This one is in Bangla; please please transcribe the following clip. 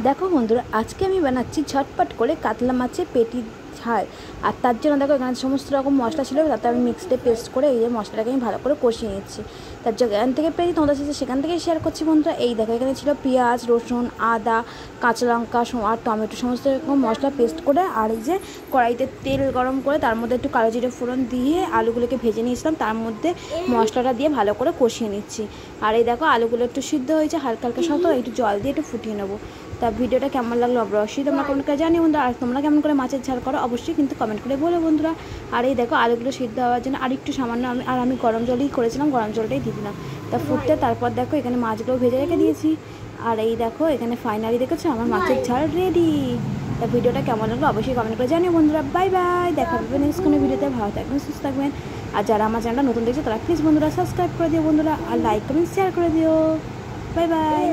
দেখো বন্ধুরা, আজকে আমি বানাচ্ছি ঝটপট করে কাতলা মাছের পেটি ঝাল। আর তার জন্য দেখো এখানে সমস্ত রকম মশলা ছিল, তাতে আমি মিক্সডে পেস্ট করে এই যে মশলাটাকে আমি ভালো করে কষিয়ে নিচ্ছি। তার জন্য এখান থেকে পেরি তোমাদের সাথে সেখান থেকেই শেয়ার করছি বন্ধুরা। এই দেখো এখানে ছিল পেঁয়াজ, রসুন, আদা, কাঁচা লঙ্কা আর টমেটো সমস্ত রকম মশলা পেস্ট করে, আর এই যে কড়াইতে তেল গরম করে তার মধ্যে একটু কালো জিরে ফোড়ন দিয়ে আলুগুলোকে ভেজে নিয়েছিলাম, তার মধ্যে মশলাটা দিয়ে ভালো করে কষিয়ে নিচ্ছি। আর এই দেখো আলুগুলো একটু সিদ্ধ হয়েছে, হালকা হালকা সাথে একটু জল দিয়ে একটু ফুটিয়ে নেবো। তা ভিডিওটা কেমন লাগলো অবশ্যই তোমরা কমেন্ট করে জানিও বন্ধুরা। আর তোমরা কেমন করে মাছের ঝাল করো অবশ্যই কিন্তু কমেন্ট করে বলো বন্ধুরা। আর এই দেখো আলুগুলো সিদ্ধ হওয়ার জন্য আর একটু সামান্য আমি গরম জলই করেছিলাম, গরম জলটাই দিয়ে দিলাম তা ফুটতে। তারপর দেখো এখানে মাছগুলো ভেজে রেখে দিয়েছি। আর এই দেখো এখানে ফাইনালি দেখেছো আমার মাছের ঝাল রেডি। তা ভিডিওটা কেমন লাগলো অবশ্যই কমেন্ট করে জানিও বন্ধুরা। বাই বাই, দেখা হবে নেক্সট কোনো ভিডিওতে। ভালো থাকবেন, সুস্থ থাকবেন। আর যারা আমার চ্যানেলটা নতুন দেখছে তারা প্লিজ বন্ধুরা সাবস্ক্রাইব করে দিও বন্ধুরা, আর লাইক কমেন্ট শেয়ার করে দিও। Bye bye.